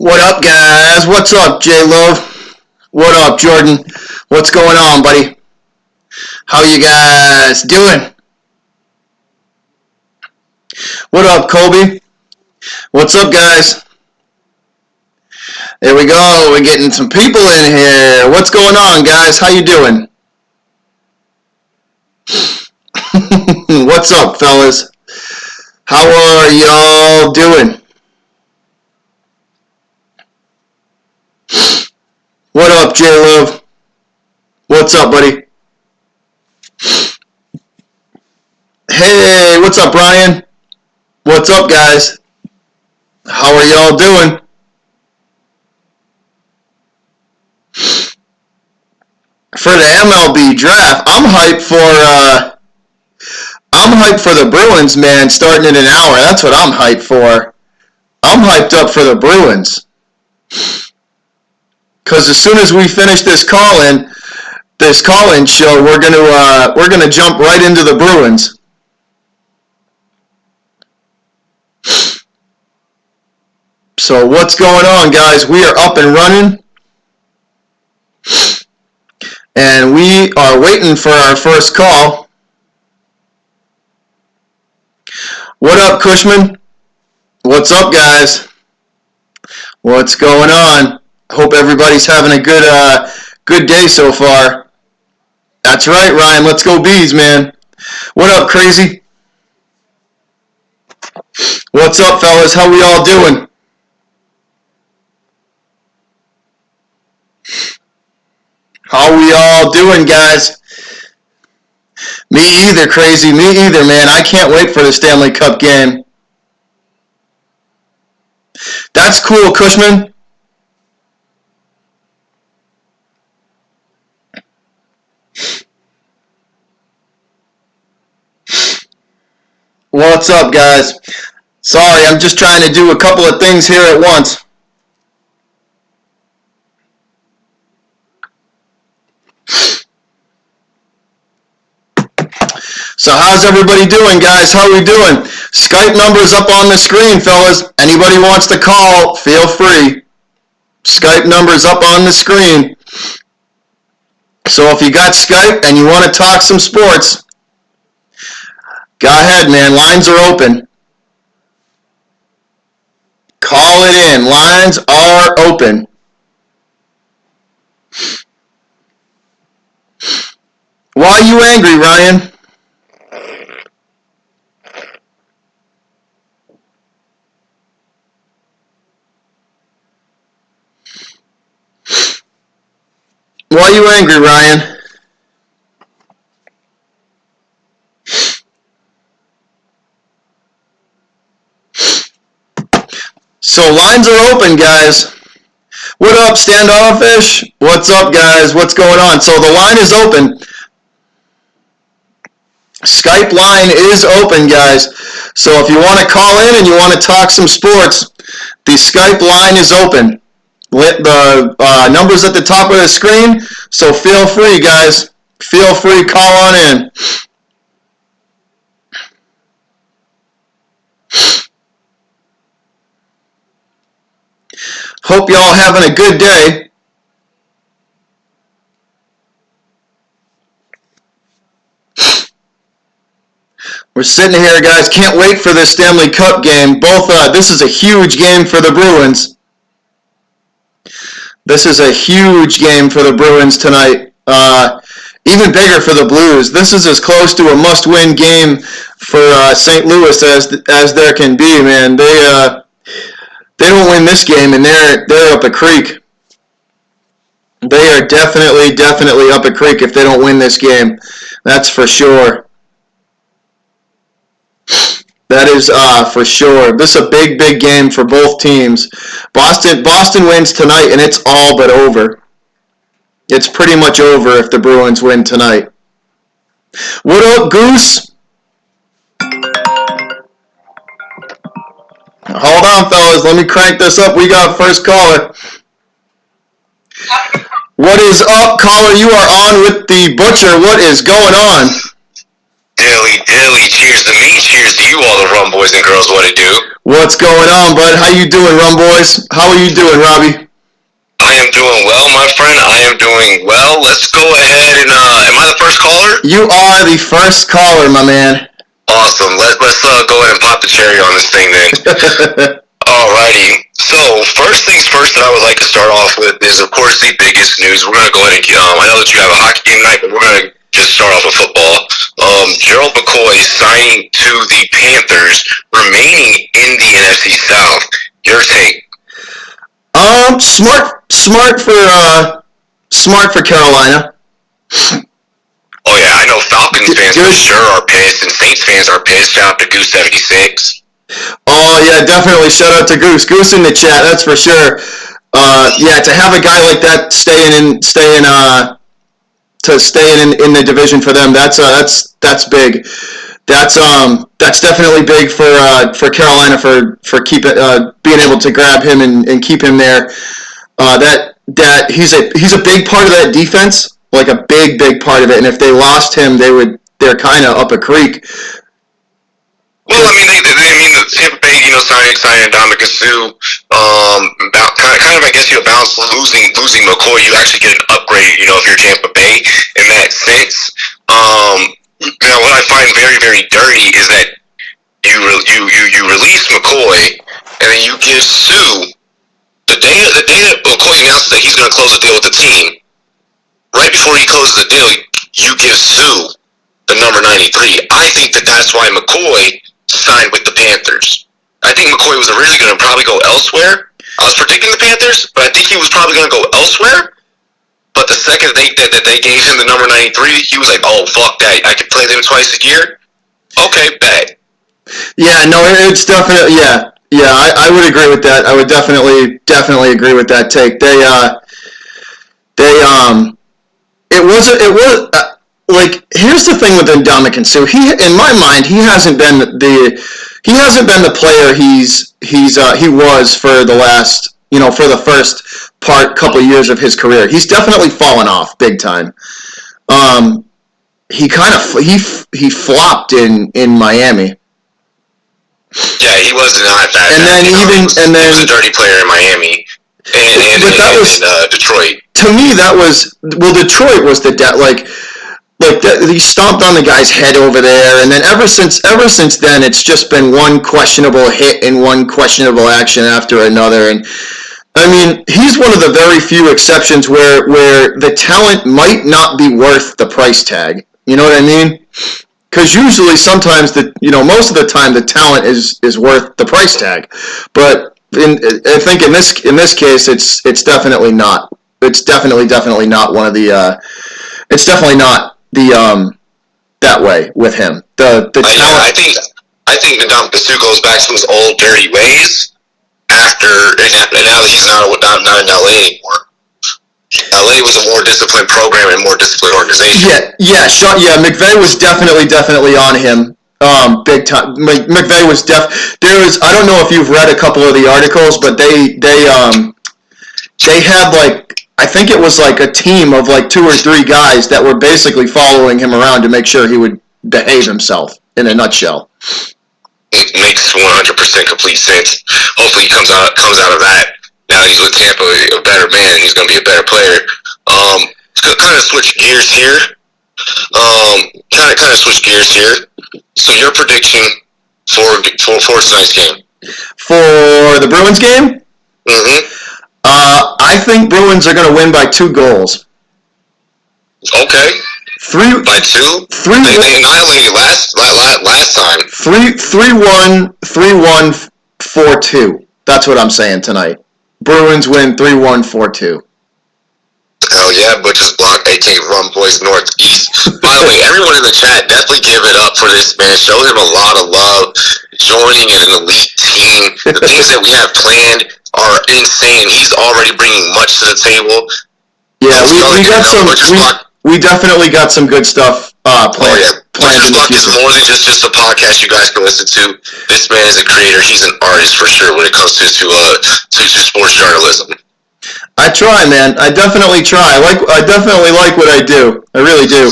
What up, guys? What's up, J-Love? What up, Jordan? What's going on, buddy? How you guys doing? What up, Kobe? What's up, guys? There we go. We're getting some people in here. What's going on, guys? How you doing? What's up, fellas? How are y'all doing? What up, J-Love? What's up, buddy? Hey, what's up, Brian? What's up, guys? How are y'all doing? For the MLB draft, I'm hyped for the Bruins, man, starting in an hour. That's what I'm hyped for. I'm hyped up for the Bruins. Because as soon as we finish this call-in show, we're gonna jump right into the Bruins. So what's going on, guys? We are up and running, and we are waiting for our first call. What up, Cushman? What's up, guys? What's going on? Hope everybody's having a good day so far. That's right, Ryan. Let's go Bees, man. What up, Crazy? What's up, fellas? How we all doing? How we all doing, guys? Me either, Crazy. Me either, man. I can't wait for the Stanley Cup game. That's cool, Cushman. What's up, guys? Sorry, I'm just trying to do a couple of things here at once. So how's everybody doing, guys? How we doing? Skype number's up on the screen, fellas. Anybody wants to call, feel free. Skype number's up on the screen. So if you got Skype and you want to talk some sports, go ahead, man. Lines are open. Call it in. Lines are open. Why are you angry, Ryan? Why are you angry, Ryan? So lines are open, guys. What up, Standoffish? What's up, guys? What's going on? So the line is open. Skype line is open, guys. So if you want to call in and you want to talk some sports, the Skype line is open. The number's at the top of the screen, so feel free, guys. Feel free, call on in. Hope y'all having a good day. We're sitting here, guys. Can't wait for this Stanley Cup game. This is a huge game for the Bruins. This is a huge game for the Bruins tonight. Even bigger for the Blues. This is as close to a must-win game for St. Louis as there can be, man. They don't win this game, and they're up a creek. They are definitely up a creek if they don't win this game. That's for sure. That is for sure. This is a big game for both teams. Boston wins tonight, and it's all but over. It's pretty much over if the Bruins win tonight. What up, Goose? Hold on, fellas. Let me crank this up. We got first caller. What is up, caller? You are on with the Butcher. What is going on? Dilly, cheers to me, cheers to you, all the rum boys and girls, what it do? What's going on, bud? How you doing, Rum Boys? How are you doing, Robbie? I am doing well, my friend. I am doing well. Let's go ahead and, am I the first caller? You are the first caller, my man. Awesome. Let's go ahead and pop the cherry on this thing then. Alrighty. So, first things first that I would like to start off with is, of course, the biggest news. We're going to go ahead and I know that you have a hockey game tonight, but we're going to just start off with football. Gerald McCoy signing to the Panthers, remaining in the NFC South. Your take? Smart for Carolina. Oh yeah, I know Falcons fans for sure are pissed, and Saints fans are pissed. Shout out to Goose76. Oh yeah, definitely shout out to Goose. Goose in the chat, that's for sure. Yeah, to have a guy like that staying in the division for them, that's big. That's definitely big for Carolina for being able to grab him and keep him there. That he's a big part of that defense, like a big part of it. And if they lost him, they're kind of up a creek. Well, I mean, the Tampa Bay, signing Dominic Sue, kind of, I guess, balance losing McCoy, you actually get an upgrade, if you're Tampa Bay in that sense. Now, what I find very, very dirty is that you release McCoy and then you give Sue the day that McCoy announces that he's going to close the deal with the team. Right before he closes the deal, you give Sue the number 93. I think that's why McCoy signed with the Panthers. I think McCoy was originally going to probably go elsewhere. I was predicting the Panthers, but I think he was probably going to go elsewhere. But the second that they gave him the number 93, he was like, "Oh, fuck that! I could play them twice a year." Okay, bet. Yeah, no, it's definitely I would agree with that. I would definitely agree with that take. Here's the thing with Ndamukong Suh. In my mind, he hasn't been the player he was for the last, for the first couple of years of his career. He's definitely fallen off big time. He flopped in Miami. Yeah, he was not that. And then he was a dirty player in Miami and Detroit. To me, Detroit was the he stomped on the guy's head over there, and then ever since then, it's just been one questionable hit and one questionable action after another. And I mean, he's one of the very few exceptions where the talent might not be worth the price tag. You know what I mean? Because usually, sometimes most of the time, the talent is worth the price tag. But I think in this case, it's definitely not. It's definitely not one of the. It's definitely not that way with him. The talent. I think Ndamukong Suh goes back to his old dirty ways now that he's not in LA anymore. LA was a more disciplined program and more disciplined organization. Yeah. McVay was definitely on him. Big time. McVay was I don't know if you've read a couple of the articles, but they had I think it was a team of 2 or 3 guys that were basically following him around to make sure he would behave himself, in a nutshell. It makes 100% complete sense. Hopefully he comes out of that. Now that he's with Tampa, a better man, he's going to be a better player. Kind of switch gears here. So your prediction for tonight's game? For the Bruins game? Mm-hmm. I think Bruins are going to win by 2 goals. Okay. 3 by 2. They annihilated last time. 3-1, 4-2. That's what I'm saying tonight. Bruins win 3-1, 4-2. Hell yeah, Butcher's Block, a.k.a. Rum Boys Northeast. By the way, everyone in the chat, definitely give it up for this man. Show him a lot of love. Joining an elite team. The things that we have planned are insane. He's already bringing much to the table. Yeah, we definitely got some good stuff planned. Oh yeah, Butcher's Block is more than just a podcast you guys can listen to. This man is a creator. He's an artist for sure when it comes to sports journalism. I try, man. I definitely try. I definitely like what I do. I really do.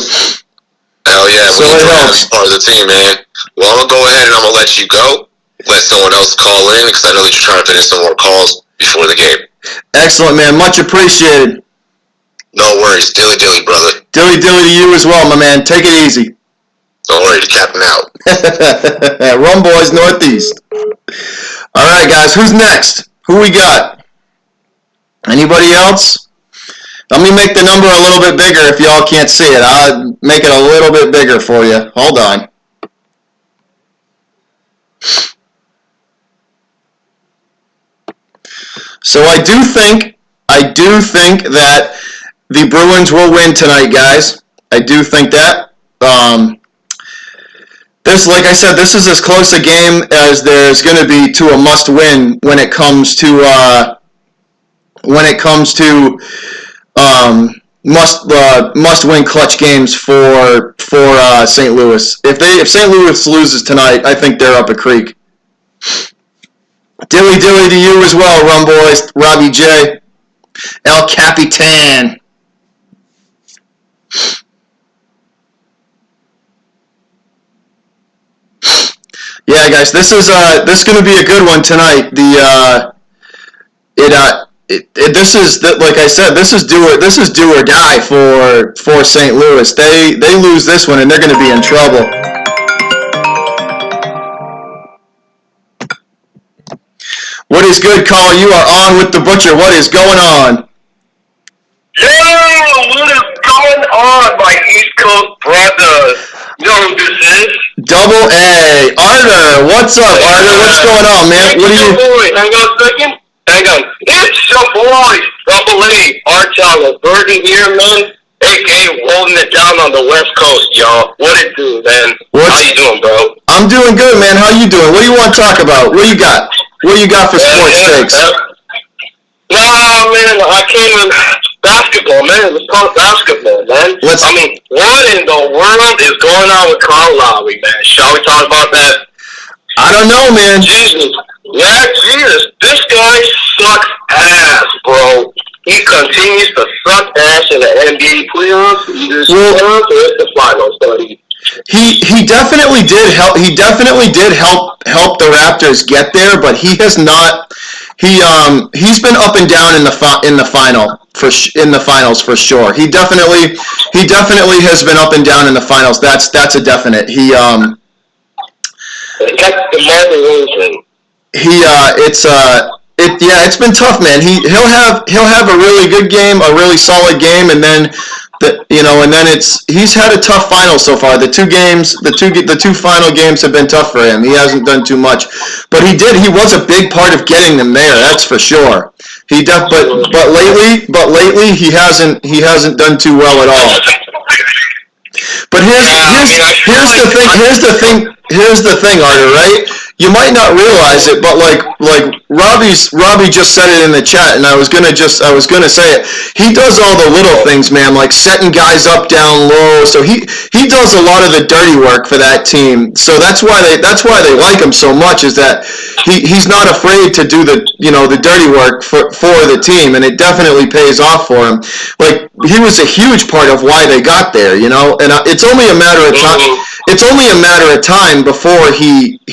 Hell yeah. So it helps. Part of the team, man. Well, I'm going to go ahead and I'm going to let you go. let someone else call in because I know that you're trying to finish some more calls before the game. Excellent, man. Much appreciated. No worries. Dilly dilly, brother. Dilly dilly to you as well, my man. Take it easy. Alrighty, Captain out. Rum Boys Northeast. All right, guys. Who's next? Who we got? Anybody else? Let me make the number a little bit bigger if y'all can't see it. I'll make it a little bit bigger for you. Hold on. So I do think that the Bruins will win tonight, guys. I do think that. This, like I said, this is as close a game as there's going to be to a must-win when it comes to must-win clutch games for St. Louis. If St. Louis loses tonight, I think they're up a creek. Dilly dilly to you as well, Rum Boys. Robbie J. El Capitan. Yeah, guys, this is going to be a good one tonight. This is like I said, this is do or die for St. Louis. They lose this one and they're going to be in trouble. What is good, Call? You are on with the Butcher. What is going on? Yo, what is going on, my East Coast brothers? You know who this is? Double A. Arter, what's up, Arter? What's going on, man? What are you... Boy, hang on a second. Hang on. It's your boy, Double A, Artel, Birdie here, man. A.K.A. holding it down on the West Coast, y'all. What it do, man? How you doing, bro? I'm doing good, man. How you doing? What do you want to talk about? What do you got? What do you got for sports takes? Nah, man, I came in basketball, man. Let's talk basketball, man. What in the world is going on with Kyle Lowry, man? Shall we talk about that? I don't know, man. Jesus. Yeah, Jesus. This guy sucks ass, bro. He continues to suck ass in the NBA playoffs. It's the finals, buddy. He definitely did help. He definitely did help the Raptors get there, but he has not. He's been up and down in the finals for sure. He definitely has been up and down in the finals. That's a definite. It's been tough, man. He'll have a really good game, a really solid game, and then he's had a tough final so far. The two final games have been tough for him. He hasn't done too much, but he was a big part of getting them there. That's for sure. But lately he hasn't done too well at all. But here's the thing, Arter, right? You might not realize it, but like Robbie just said it in the chat, and I was gonna say it. He does all the little things, man, like setting guys up down low. So he does a lot of the dirty work for that team. So that's why they like him so much, is that he's not afraid to do the dirty work for the team, and it definitely pays off for him. Like, he was a huge part of why they got there, and it's only a matter of time. It's only a matter of time before he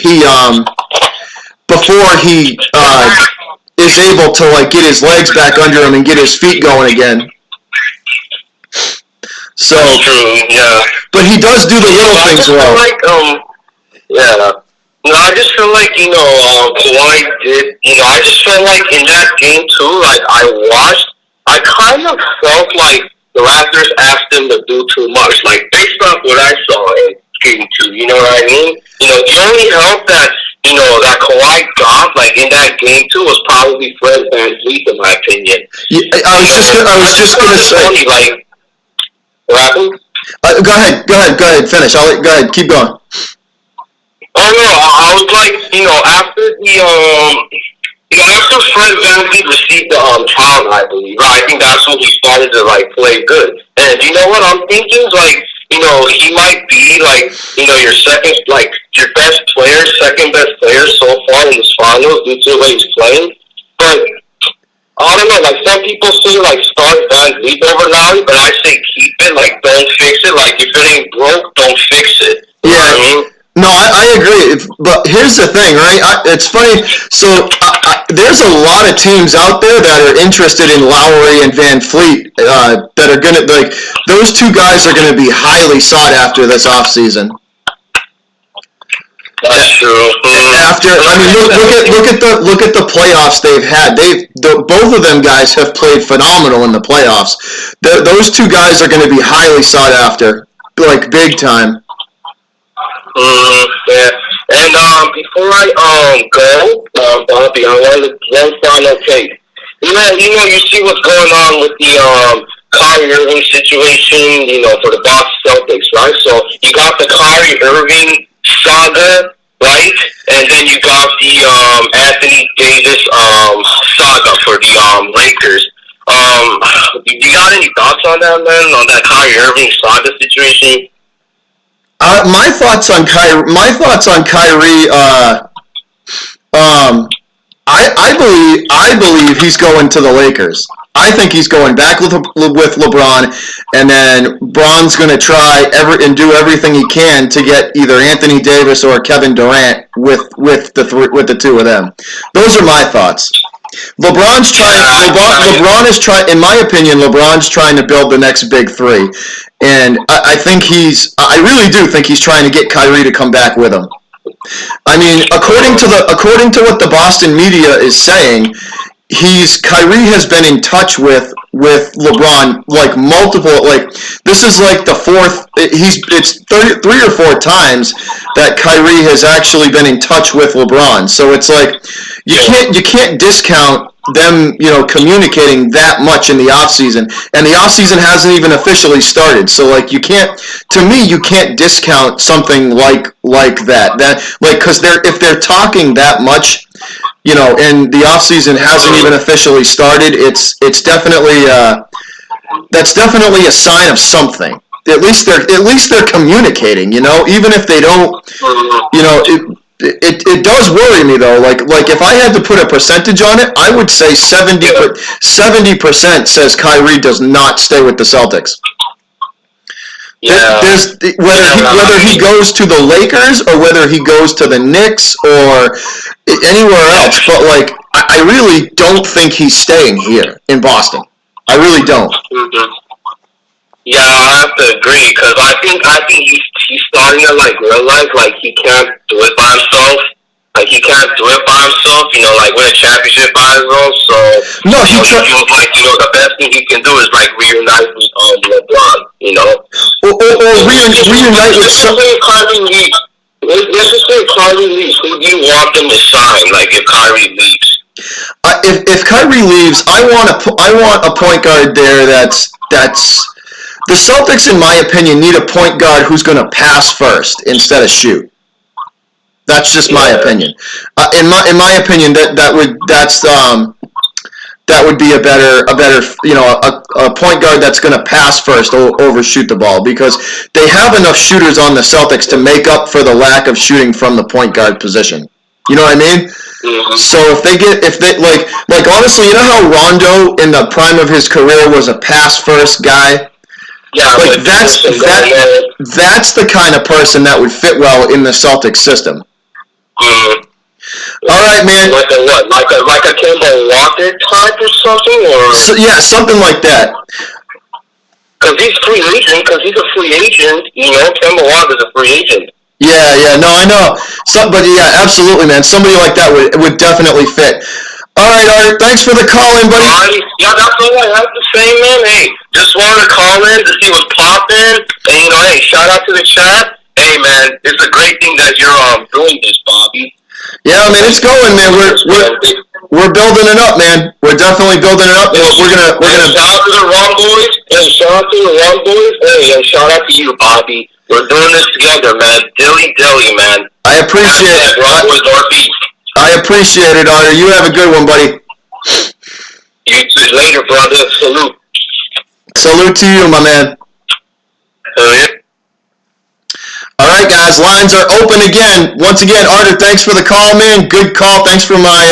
is able to like get his legs back under him and get his feet going again. So that's true, yeah. But he does do the little things well. No, I just feel like, Kawhi did, I just felt like in that game too, like I kind of felt like the Raptors asked him to do too much. Like, based off what I saw in game 2, you know what I mean? The only help that Kawhi got, like, in that game 2 was probably Fred VanVleet, in my opinion. Yeah, I was just gonna say. Funny, like, what happened? Go ahead, finish. Go ahead, keep going. Oh no, I was like, after Fred VanVleet received the talent, I believe, right? I think that's when he started to like play good. And you know what I'm thinking? Like, he might be like, your second best player so far in this finals due to the way he's playing. But I don't know, like, some people say like start VanVleet over Lowry, but I say keep it. Like, don't fix it. Like, if it ain't broke, don't fix it. You know what I mean? No, I agree. But here's the thing, right? It's funny. So there's a lot of teams out there that are interested in Lowry and Van Fleet that are gonna like those two guys are gonna be highly sought after this offseason. That's true. After I mean, look at the playoffs they've had. Both of them guys have played phenomenal in the playoffs. Those two guys are going to be highly sought after, like big time. Yeah. And before I go, Bobby, I wanted one final take. You see what's going on with the Kyrie Irving situation, for the Boston Celtics, right? So you got the Kyrie Irving saga, right? And then you got the Anthony Davis saga for the Lakers. You got any thoughts on that, man? On that Kyrie Irving saga situation? My thoughts on Kyrie. I believe he's going to the Lakers. I think he's going back with LeBron, and then Bron's going to try and do everything he can to get either Anthony Davis or Kevin Durant with the two of them. Those are my thoughts. LeBron is trying. In my opinion, LeBron's trying to build the next big three, and I really do think he's trying to get Kyrie to come back with him. I mean, according to what the Boston media is saying, Kyrie has been in touch with LeBron like multiple, this is like the fourth. It's 3 or 4 times that Kyrie has actually been in touch with LeBron. So it's like you can't discount them, communicating that much in the offseason. And the offseason hasn't even officially started. So you can't discount something like that. Because if they're talking that much, and the offseason hasn't even officially started, it's definitely that's definitely a sign of something. At least they're communicating, even if they don't, it does worry me though. Like if I had to put a percentage on it, I would say 70% says Kyrie does not stay with the Celtics. Yeah. Whether he goes to the Lakers or whether he goes to the Knicks or anywhere else, but I really don't think he's staying here in Boston. I really don't. Mm-hmm. Yeah, I have to agree because I think he's starting to realize he can't do it by himself. He can't do it by himself. Win a championship by himself. So no, he feels the best thing he can do is reunite with LeBron. Or reunite with something. Let's just say Kyrie leaves. Who do you want them to sign? If Kyrie leaves. If Kyrie leaves, I want a point guard there that's the Celtics, in my opinion, need a point guard who's going to pass first instead of shoot. That's just my opinion. In my opinion, that would be a better a point guard that's going to pass first over shoot the ball, because they have enough shooters on the Celtics to make up for the lack of shooting from the point guard position. You know what I mean? Mm-hmm. So if they honestly, how Rondo in the prime of his career was a pass first guy. Yeah, that's the kind of person that would fit well in the Celtics system. Mm-hmm. All right, man. Like a what? Like a Kemba Walker type or something, or something like that. Because he's a free agent. Kemba Walker's a free agent. Yeah. No, I know. But yeah, absolutely, man. Somebody like that would definitely fit. All right, Art. Thanks for the call in, buddy. Yeah, that's all I have to say, man. Hey, just wanted to call in to see what's popping. And hey, shout out to the chat. Hey, man, it's a great thing that you're doing this, Bobby. Yeah, man, it's going, man. We're building it up, man. We're definitely building it up. We're gonna shout out to the Rum Boys. Hey, shout out to the Rum Boys. Hey, and shout out to you, Bobby. We're doing this together, man. Dilly, man. I appreciate it. Rum Boys Northeast. I appreciate it, Artie. You have a good one, buddy. You too. Later, brother. Salute. Salute to you, my man. Yeah. All right, guys. Lines are open again. Once again, Artie, thanks for the call, man. Good call. Thanks for my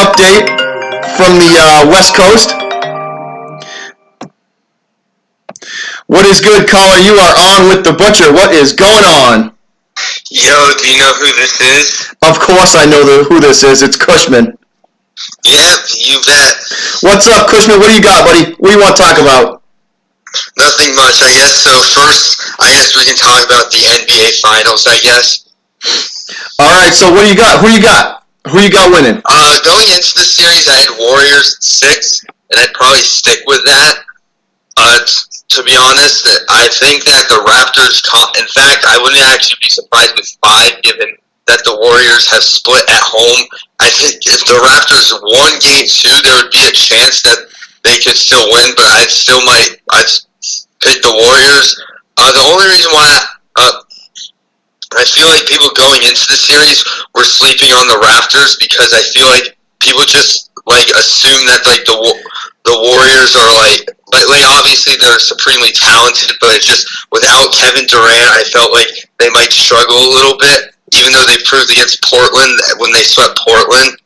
update from the West Coast. What is good, caller? You are on with the Butcher. What is going on? Yo, do you know who this is? Of course I know who this is. It's Cushman. Yep, you bet. What's up, Cushman? What do you got, buddy? What do you want to talk about? Nothing much, I guess. So first, I guess we can talk about the NBA Finals, I guess. All right, so what do you got? Who you got? Who you got winning? Going into the series, I had Warriors 6, and I'd probably stick with that. To be honest, I think that the Raptors, in fact, I wouldn't actually be surprised with 5, given that the Warriors have split at home. I think if the Raptors won Game 2, there would be a chance that they could still win, but I'd pick the Warriors. The only reason why I feel like people going into the series were sleeping on the Raptors, because I feel like people just assume that the Warriors are obviously they're supremely talented, but it's just without Kevin Durant, I felt like they might struggle a little bit, even though they proved against Portland when they swept Portland.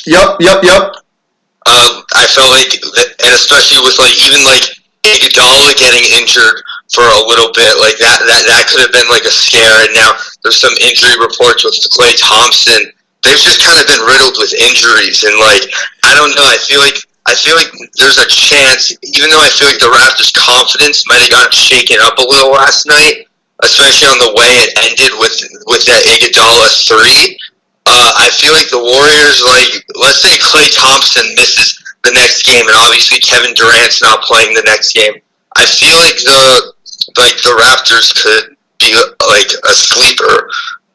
Yep. I felt like, and especially with even Iguodala getting injured for a little bit, that could have been a scare. And now there's some injury reports with Klay Thompson. They've just kind of been riddled with injuries, and I don't know. I feel like there's a chance, even though I feel like the Raptors' confidence might have gotten shaken up a little last night, especially on the way it ended with that Iguodala 3. I feel like the Warriors, let's say Klay Thompson misses the next game, and obviously Kevin Durant's not playing the next game. I feel like the Raptors could be a sleeper.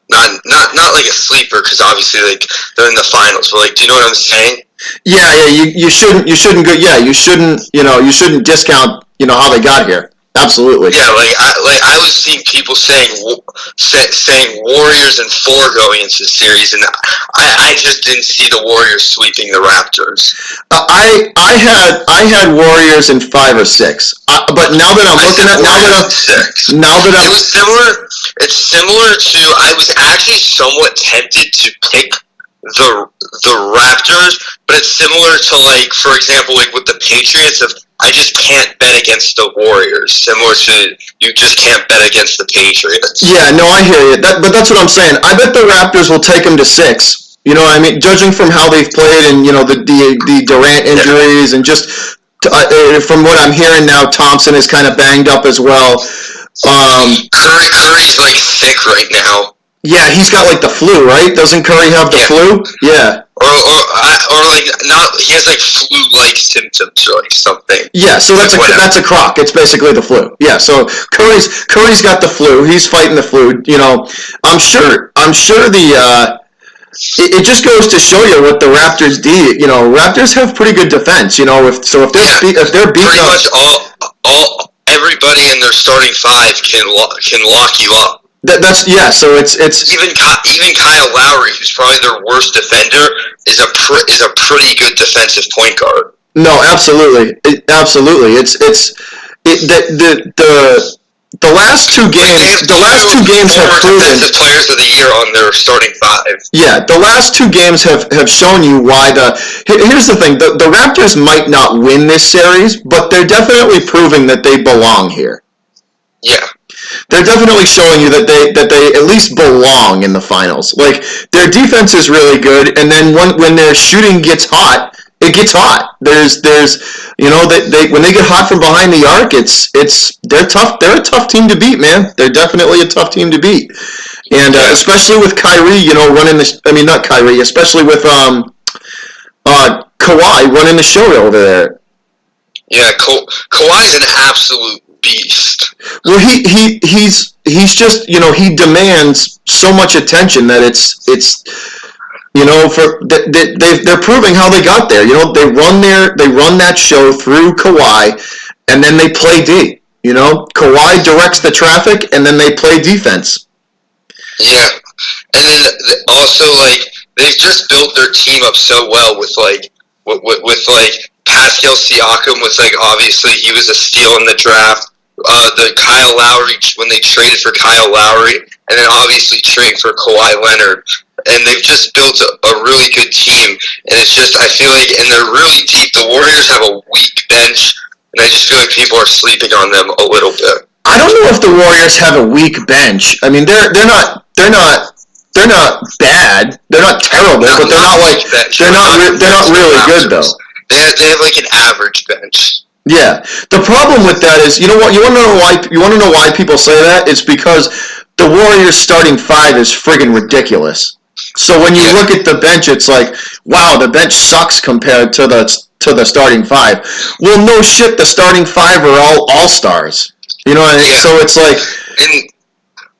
Not like a sleeper, because obviously they're in the finals, but do you know what I'm saying? Yeah. You shouldn't go. Yeah, you shouldn't discount how they got here. Absolutely. Yeah, I was seeing people saying Warriors in 4 going into the series, and I just didn't see the Warriors sweeping the Raptors. I had Warriors in 5 or 6, but now that I'm looking at it was similar. It's similar to, I was actually somewhat tempted to pick the Raptors, but it's similar to for example, with the Patriots of, I just can't bet against the Warriors. Similar to, you just can't bet against the Patriots. Yeah, no, I hear you. But that's what I'm saying. I bet the Raptors will take them to 6. You know what I mean? Judging from how they've played, and the Durant injuries, and just from what I'm hearing now, Thompson is kind of banged up as well. Curry's sick right now. Yeah, he's got the flu, right? Doesn't Curry have the flu? Yeah. Or not. He has flu-like symptoms or something. Yeah, so that's a crock. It's basically the flu. Yeah, so Curry's got the flu. He's fighting the flu. I'm sure it just goes to show you what the Raptors do. Raptors have pretty good defense. If they're beating pretty much all everybody in their starting 5 can lock you up. So it's even Kyle Lowry, who's probably their worst defender, is a pretty good defensive point guard. No, absolutely. It's the last 2 games. The last 2 games have proven defensive players of the year on their starting 5. Yeah, the last 2 games have shown you why here's the thing. The Raptors might not win this series, but they're definitely proving that they belong here. Yeah. They're definitely showing you that they at least belong in the finals. Their defense is really good, and then when their shooting gets hot, it gets hot. There's when they get hot from behind the arc, they're tough. They're a tough team to beat, man. They're definitely a tough team to beat, and especially with Kyrie, running not Kyrie, especially with Kawhi running the show over there. Yeah, Kawhi's an absolute beast. Well, he's just he demands so much attention that they're proving how they got there. They run that show through Kawhi, and then they play D. Kawhi directs the traffic, and then they play defense. Yeah, and then also they've just built their team up so well with Pascal Siakam was obviously he was a steal in the draft. The Kyle Lowry, when they traded for Kyle Lowry, and then obviously trading for Kawhi Leonard, and they've just built a really good team. And it's just, I feel and they're really deep. The Warriors have a weak bench, and I just feel like people are sleeping on them a little bit. I don't know if the Warriors have a weak bench. I mean, they're not they're not bad. They're not terrible, but they're not like they're not really good though. They have like an average bench. Yeah. The problem with that is, you know what? You want to know why people say that? It's because the Warriors starting five is friggin' ridiculous. So when you look at the bench, it's like, wow, the bench sucks compared to the starting five. Well, no shit, the starting five are all stars. You know what I mean? So it's like,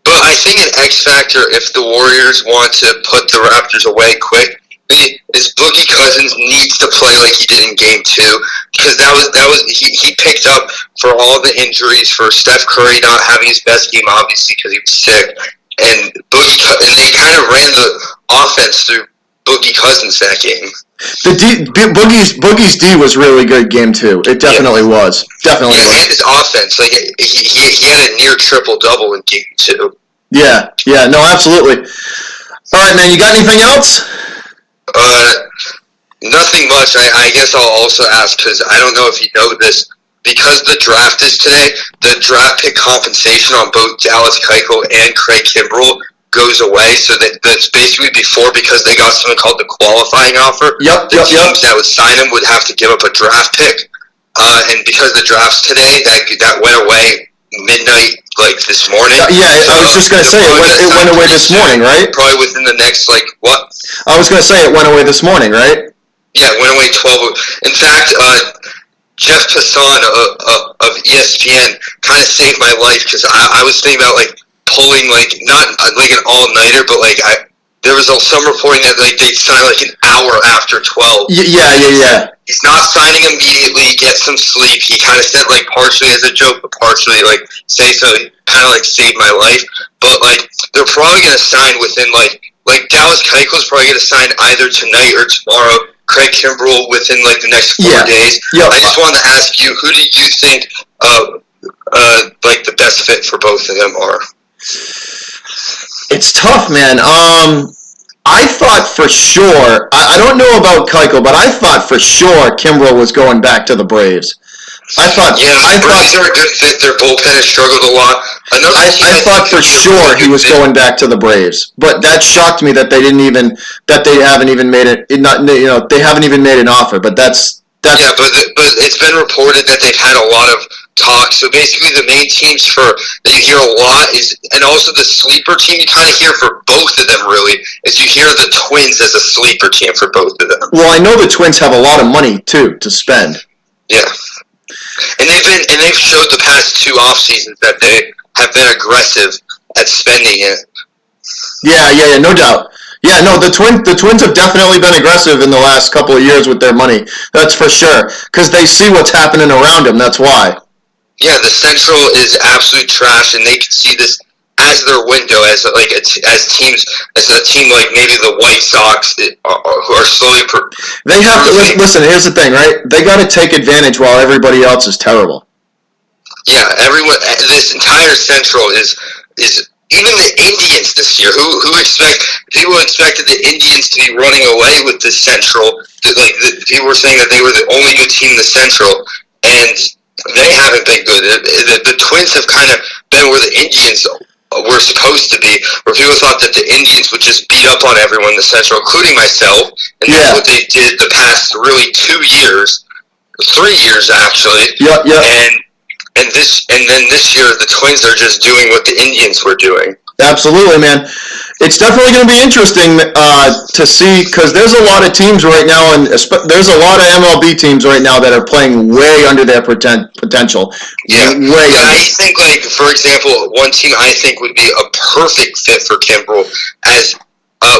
but I think an X factor if the Warriors want to put the Raptors away quick is Boogie Cousins needs to play like he did in Game 2, because that was he picked up for all the injuries, for Steph Curry not having his best game obviously because he was sick, and they kind of ran the offense through Boogie Cousins that game. Boogie's D was really good Game 2. It definitely was. Definitely was. And his offense, like he had a near triple double in Game 2. Yeah, no, absolutely. All right, man. You got anything else? Nothing much. I guess I'll also ask, because I don't know if you know this, because the draft is today, the draft pick compensation on both Dallas Keuchel and Craig Kimbrell goes away. So that's basically before, because they got something called the qualifying offer. The teams that would sign them would have to give up a draft pick. And because the draft's today, that went away midnight, like this morning. I was just going to say, it went away this morning, right? Probably within the next, what? I was going to say, it went away this morning, right? Yeah, it went away 12. In fact, Jeff Passan of ESPN kind of saved my life, because I was thinking about, pulling, not, an all-nighter, but, there was some reporting that, they'd sign, an hour after 12. Yeah. He's not signing immediately, get some sleep. He kind of said, partially as a joke, but partially, say so. He kind of, saved my life. But, they're probably going to sign within, Dallas Keuchel's probably going to sign either tonight or tomorrow. Craig Kimbrell within, the next 4 days. I just wanted to ask you, who do you think, the best fit for both of them are? It's tough, man. I thought for sure, I don't know about Keuchel, but I thought for sure Kimbrell was going back to the Braves. I thought Braves are a good fit. Their bullpen has struggled a lot. I thought for sure he was going back to the Braves, but that shocked me that they haven't even made it. They haven't even made an offer. But that's but it's been reported that they've had a lot of talk. So basically, the main teams that you hear a lot is, and also the sleeper team you kind of hear for both of them really, is you hear the Twins as a sleeper team for both of them. Well, I know the Twins have a lot of money too to spend. Yeah. And they've showed the past 2 off seasons that they have been aggressive at spending it. Yeah, no doubt. Yeah, no, the Twins have definitely been aggressive in the last couple of years with their money. That's for sure, because they see what's happening around them. That's why. Yeah, the Central is absolute trash, and they can see this as their window, as a team like maybe the White Sox who are slowly. They have to listen. Here's the thing, right? They got to take advantage while everybody else is terrible. Yeah, everyone. This entire Central is even the Indians this year. People expected the Indians to be running away with this Central. People were saying that they were the only good team in the Central, and they haven't been good. The Twins have kind of been where the Indians were supposed to be, where people thought that the Indians would just beat up on everyone in the Central, including myself, and that's what they did the past really 2 years, 3 years actually. Yeah. And then this year the Twins are just doing what the Indians were doing. Absolutely, man. It's definitely going to be interesting to see, because there's a lot of teams right now, and there's a lot of MLB teams right now that are playing way under their potential. Yeah, I think, for example, one team I think would be a perfect fit for Kimbrell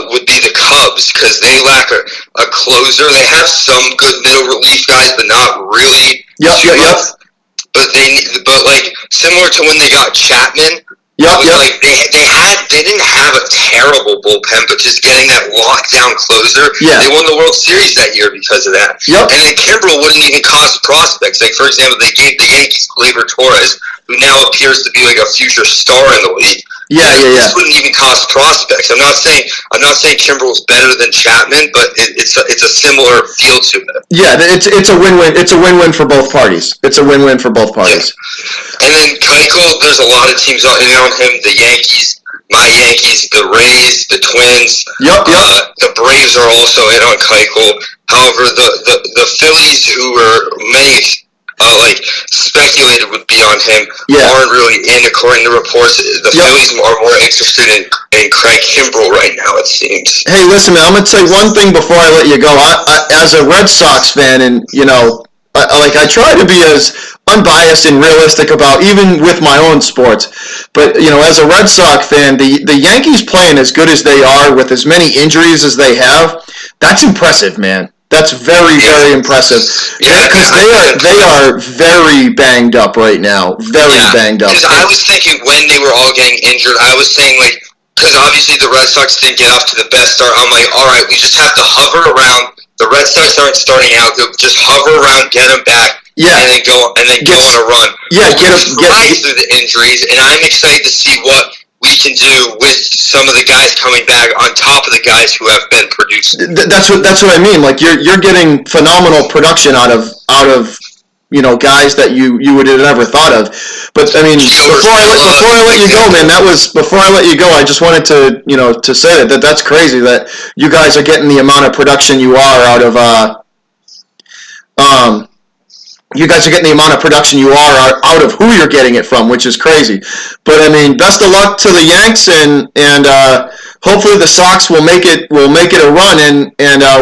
would be the Cubs, because they lack a closer. They have some good middle relief guys, but not really. Yep. But similar to when they got Chapman. They didn't have a terrible bullpen, but just getting that lockdown closer, they won the World Series that year because of that. Yep. And then Kimbrell wouldn't even cost prospects. For example, they gave the Yankees Gleyber Torres, who now appears to be a future star in the league. This wouldn't even cost prospects. I'm not saying Kimbrell's better than Chapman, but it's a similar feel to it. Yeah, it's a win-win. It's a win-win for both parties. It's a win-win for both parties. Yeah. And then Keuchel, there's a lot of teams on him. The Yankees, my Yankees, the Rays, the Twins. Yep. The Braves are also in on Keuchel. However, the Phillies, who were many speculated would be on him, aren't really in, according to reports. The Phillies are more interested in Craig Kimbrell right now, it seems. Hey, listen, man, I'm going to say one thing before I let you go. I as a Red Sox fan, and, I try to be as unbiased and realistic about, even with my own sports. But, as a Red Sox fan, the Yankees playing as good as they are with as many injuries as they have, that's impressive, man. That's very, very impressive. Yeah, because they are very banged up right now. Very banged up. Because I was thinking when they were all getting injured, I was saying, because obviously the Red Sox didn't get off to the best start. I'm like, all right, we just have to hover around. The Red Sox aren't starting out. Just hover around, get them back, and then go on a run. Yeah, get through the injuries, and I'm excited to see what we can do with some of the guys coming back on top of the guys who have been producing. That's what I mean. You're getting phenomenal production out of guys that you would have never thought of. But I mean, before I let you go, man, before I let you go, I just wanted to to say that's crazy that you guys are getting the amount of production you are out of you guys are getting the amount of production you are out of who you're getting it from, which is crazy. But I mean, best of luck to the Yanks, and hopefully the Sox will make it a run, and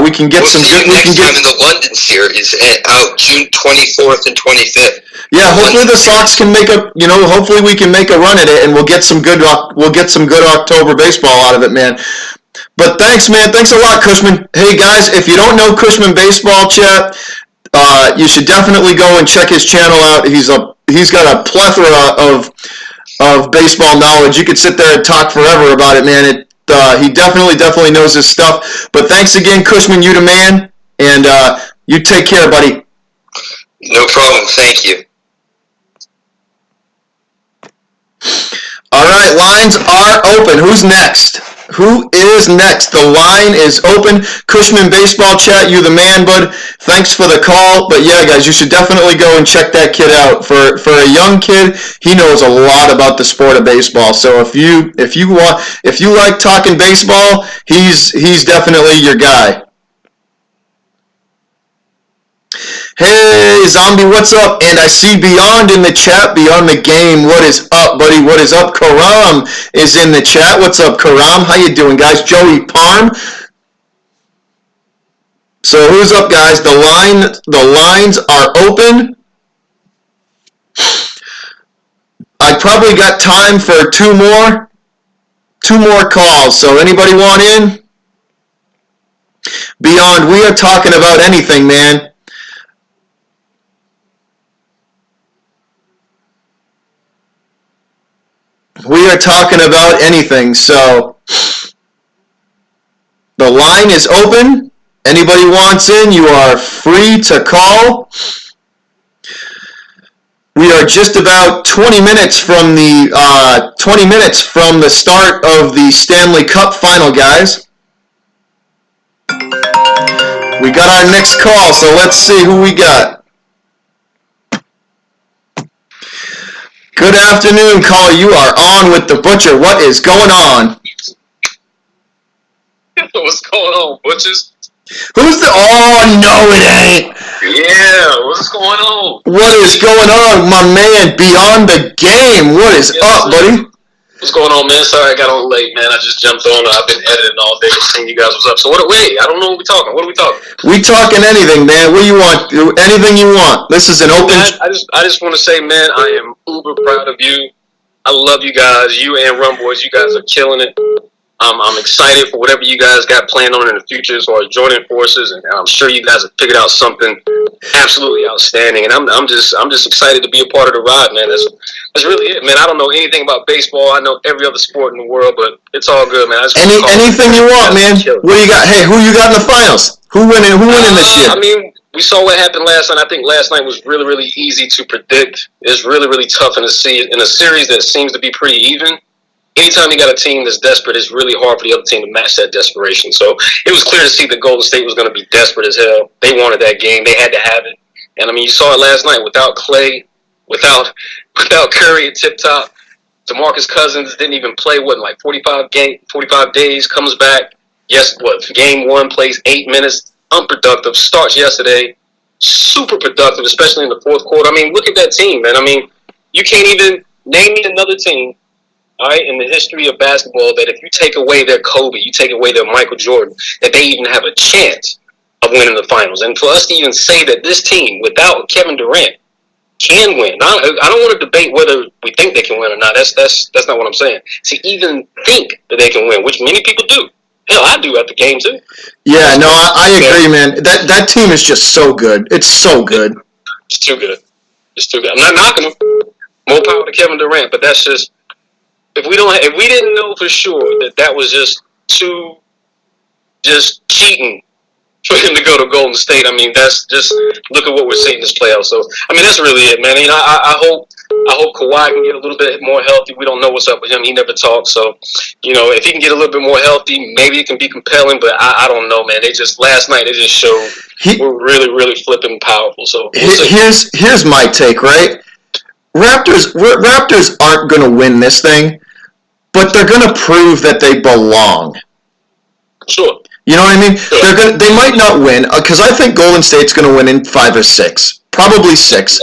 we can get some good. Next time in the London series, out June 24th and 25th. Yeah, hopefully the Sox can make a hopefully we can make a run at it, and we'll get some good October baseball out of it, man. But thanks, man. Thanks a lot, Cushman. Hey guys, if you don't know Cushman Baseball Chat, you should definitely go and check his channel out. He's got a plethora of baseball knowledge. You could sit there and talk forever about it, man. He definitely knows his stuff. But thanks again, Cushman. You the man, and you take care, buddy. No problem. Thank you. All right, lines are open. Who's next? Who is next? The line is open. Cushman Baseball Chat, you the man, bud. Thanks for the call. But yeah, guys, you should definitely go and check that kid out. For a young kid, he knows a lot about the sport of baseball. So if you like talking baseball, he's definitely your guy. Hey, Zombie, what's up? And I see Beyond in the chat, Beyond the Game. What is up, buddy? What is up? Karam is in the chat. What's up, Karam? How you doing, guys? Joey Parm. So who's up, guys? The lines are open. I probably got time for two more calls. So anybody want in? Beyond, we are talking about anything, man. We are talking about anything, so the line is open. Anybody wants in, you are free to call. We are just about 20 minutes from the start of the Stanley Cup final, guys. We got our next call, so let's see who we got. Good afternoon, caller. You are on with the Butcher. What is going on? What's going on, Butchers? Who's the... Oh, no, it ain't. Yeah, what's going on? What is going on, my man? Beyond the Game. What is up, buddy? What's going on, man? Sorry I got on late, man. I just jumped on. I've been editing all day, seeing you guys. What's up? So wait, I don't know what we're talking. What are we talking? We talking anything, man. What do you want? Anything you want. This is an open... I just want to say, man, I am uber proud of you. I love you guys. You and Rum Boys, you guys are killing it. I'm excited for whatever you guys got planned on in the future as far as joining forces, and I'm sure you guys have figured out something absolutely outstanding. And I'm just excited to be a part of the ride, man. That's really it, man. I don't know anything about baseball. I know every other sport in the world, but it's all good, man. Anything you want, man. What do you got? Hey, who you got in the finals? Who winning this year? I mean, we saw what happened last night. I think last night was really, really easy to predict. It's really, really tough in a series that seems to be pretty even. Anytime you got a team that's desperate, it's really hard for the other team to match that desperation. So it was clear to see that Golden State was going to be desperate as hell. They wanted that game. They had to have it. And, I mean, you saw it last night without Clay, without Curry at tip top. DeMarcus Cousins didn't even play, 45 days, comes back. Yes, game 1, plays 8 minutes, unproductive, starts yesterday, super productive, especially in the fourth quarter. I mean, look at that team, man. I mean, you can't even name me another team, all right, in the history of basketball that if you take away their Kobe, you take away their Michael Jordan, that they even have a chance of winning the finals. And for us to even say that this team, without Kevin Durant, can win. I don't want to debate whether we think they can win or not. That's not what I'm saying. To even think that they can win, which many people do. Hell, I do at the game too. Yeah, no, I agree, man. That team is just so good. It's so good. It's too good. It's too good. I'm not knocking them. More power to Kevin Durant, but that's just if we didn't know for sure that was just cheating for him to go to Golden State. I mean, that's just look at what we're seeing this playoff. So, I mean, that's really it, man. You know, I hope Kawhi can get a little bit more healthy. We don't know what's up with him. He never talks. So, you know, if he can get a little bit more healthy, maybe it can be compelling. But I don't know, man. Last night they just showed we're really, really flipping powerful. So here's my take, right? Raptors aren't going to win this thing, but they're going to prove that they belong. Sure. You know what I mean? Sure. They might not win because I think Golden State's going to win in 5 or 6, probably 6.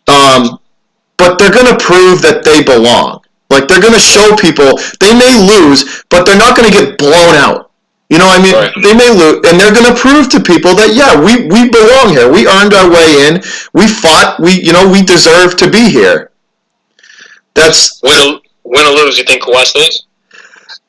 But they're going to prove that they belong. Like they're going to show people they may lose, but they're not going to get blown out. You know what I mean? Right. They may lose, and they're going to prove to people that we belong here. We earned our way in. We fought. We deserve to be here. That's win or lose. You think Kawhi stays?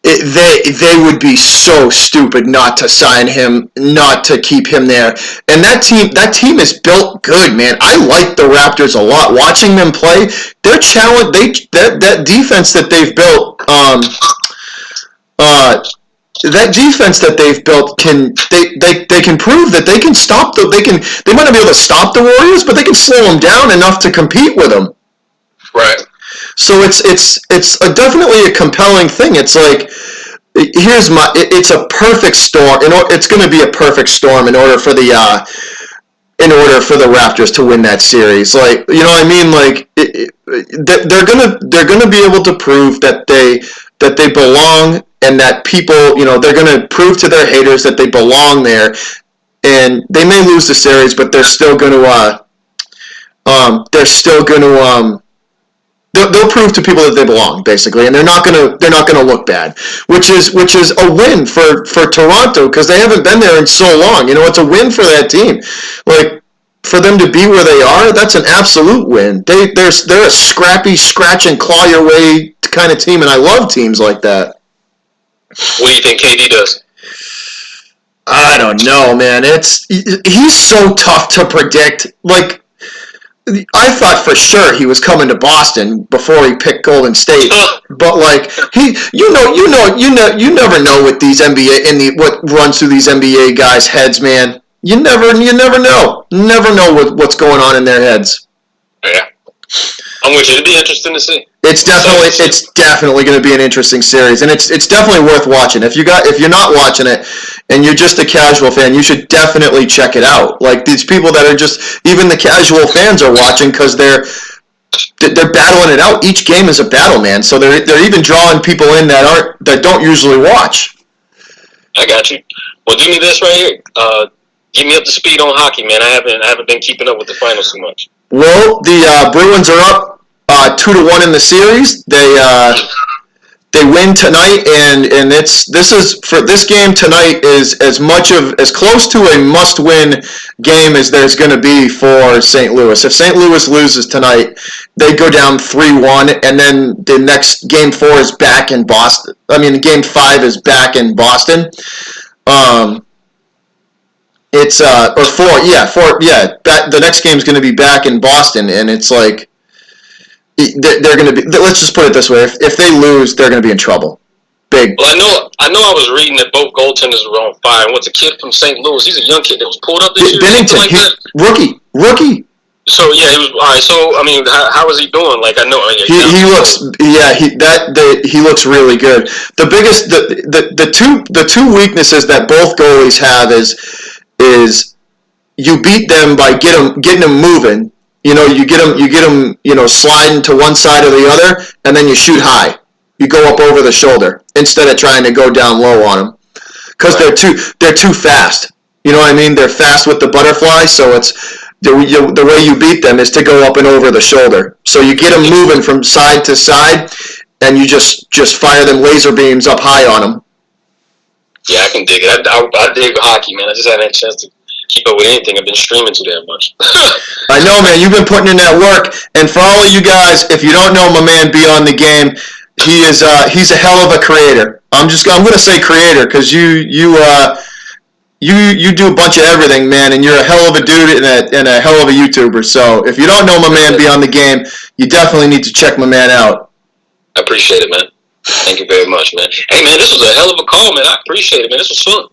They would be so stupid not to sign him, not to keep him there. And that team is built good, man. I like the Raptors a lot. Watching them play, their challenge, that defense that they've built, that defense that they've built they can prove that they can stop they might not be able to stop the Warriors, but they can slow them down enough to compete with them. Right. So it's definitely a compelling thing. It's like it's a perfect storm. It's going to be a perfect storm in order for the Raptors to win that series. Like, you know what I mean? Like they're gonna be able to prove that they belong, and that people, they're gonna prove to their haters that they belong there. And they may lose the series, but they're still gonna They'll prove to people that they belong, basically, and they're not gonna look bad, which is a win for Toronto because they haven't been there in so long. It's a win for that team. Like for them to be where they are, that's an absolute win. They're a scrappy, scratch and claw your way kind of team, and I love teams like that. What do you think KD does? I don't know, man. He's so tough to predict. Like, I thought for sure he was coming to Boston before he picked Golden State, but like you never know with these NBA what runs through these NBA guys' heads, man. You never know what's going on in their heads. Yeah, I'm with you. It'd be interesting to see. It's definitely going to be an interesting series, and it's definitely worth watching. If you're not watching it and you're just a casual fan, you should definitely check it out. Like these people that are even the casual fans are watching because they're battling it out. Each game is a battle, man. So they're even drawing people in that don't usually watch. I got you. Well, do me this right here. Get me up to speed on hockey, man. I haven't been keeping up with the finals too much. Well, the Bruins are up 2-1 in the series. They win tonight, and this game tonight is as close to a must-win game as there's going to be for St. Louis. If St. Louis loses tonight, they go down 3-1, and then the next game 4 is back in Boston. I mean, game 5 is back in Boston. It's or 4, yeah, 4, yeah. The next game is going to be back in Boston, and it's like they're going to be. Let's just put it this way: if they lose, they're going to be in trouble. Big. Well, I know. I was reading that both goaltenders were on fire. And what's a kid from St. Louis? He's a young kid that was pulled up this year. Bennington, like that. Rookie. So yeah, he was all right. So I mean, how is he doing? Like I know he looks really good. The biggest the two weaknesses that both goalies have is you beat them by getting them moving, you get them, sliding to one side or the other, and then you shoot high. You go up over the shoulder instead of trying to go down low on them, because they're too fast. You know what I mean? They're fast with the butterfly, so it's the way you beat them is to go up and over the shoulder. So you get them moving from side to side, and you just fire them laser beams up high on them. Yeah, I can dig it. I dig hockey, man. I just haven't had a chance to keep up with anything. I've been streaming too damn much. I know, man. You've been putting in that work. And for all of you guys, if you don't know my man Beyond the Game, he's a hell of a creator. I'm going to say creator because you do a bunch of everything, man, and you're a hell of a dude and a hell of a YouTuber. So if you don't know my man Beyond the Game, you definitely need to check my man out. I appreciate it, man. Thank you very much, man. Hey, man, this was a hell of a call, man. I appreciate it, man. This was fun.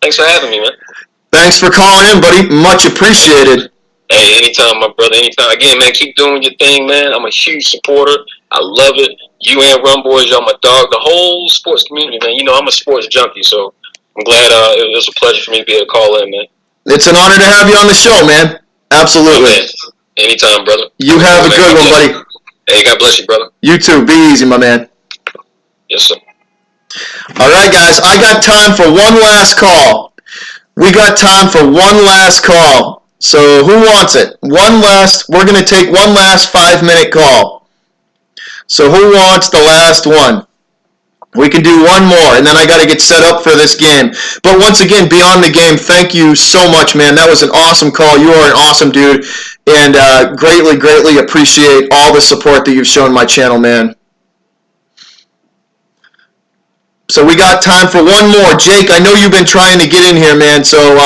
Thanks for having me, man. Thanks for calling in, buddy. Much appreciated. Hey, anytime, my brother. Anytime. Again, man, keep doing your thing, man. I'm a huge supporter. I love it. You and Rum Boys, y'all my dog. The whole sports community, man. I'm a sports junkie, so I'm glad it was a pleasure for me to be able to call in, man. It's an honor to have you on the show, man. Absolutely. Man. Anytime, brother. You have a good one, buddy. Hey, God bless you, brother. You too. Be easy, my man. Yes, sir. All right, guys. I got time for one last call. We got time for one last call. So who wants it? We're going to take one last 5-minute call. So who wants the last one? We can do one more, and then I got to get set up for this game. But once again, Beyond the Game, thank you so much, man. That was an awesome call. You are an awesome dude, and greatly, greatly appreciate all the support that you've shown my channel, man. So we got time for one more. Jake, I know you've been trying to get in here, man. So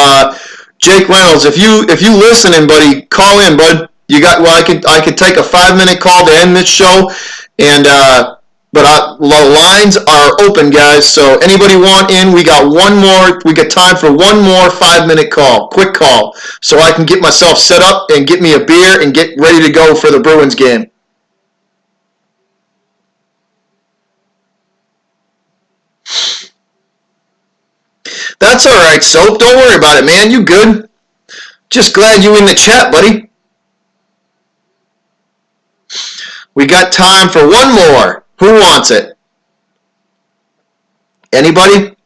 Jake Reynolds, if you listening, buddy, call in, bud. I could take a 5-minute call to end this show, and but the lines are open, guys. So anybody want in? We got one more. We got time for one more 5-minute call, quick call, so I can get myself set up and get me a beer and get ready to go for the Bruins game. That's all right, Soap. Don't worry about it, man. You good? Just glad you in the chat, buddy. We got time for one more. Who wants it? Anybody?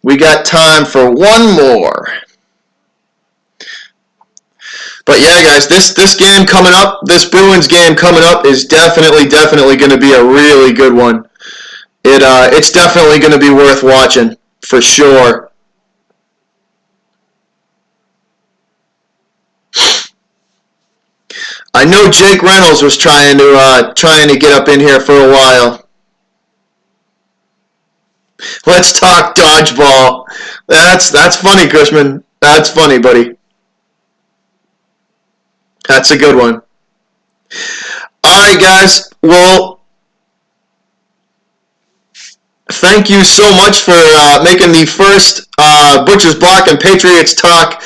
We got time for one more. But yeah, guys, this game coming up, this Bruins game coming up is definitely going to be a really good one. It's definitely going to be worth watching, for sure. I know Jake Reynolds was trying to get up in here for a while. Let's talk dodgeball. That's funny, Cushman. That's funny, buddy. That's a good one. All right, guys. Well, thank you so much for making the first Butchers Block and Patriots Talk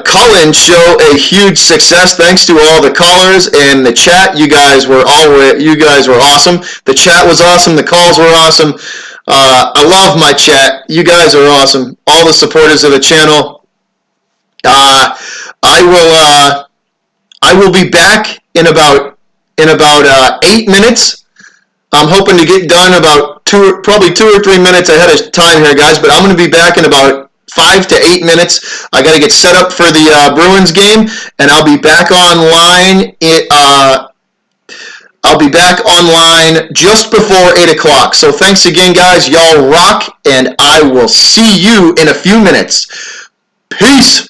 call-in show a huge success. Thanks to all the callers and the chat. You guys were awesome. The chat was awesome. The calls were awesome. I love my chat. You guys are awesome. All the supporters of the channel. I will be back in about 8 minutes. I'm hoping to get done about probably 2 or 3 minutes ahead of time here, guys. But I'm going to be back in about 5 to 8 minutes. I got to get set up for the Bruins game, and I'll be back online. I'll be back online just before 8 o'clock. So thanks again, guys. Y'all rock, and I will see you in a few minutes. Peace.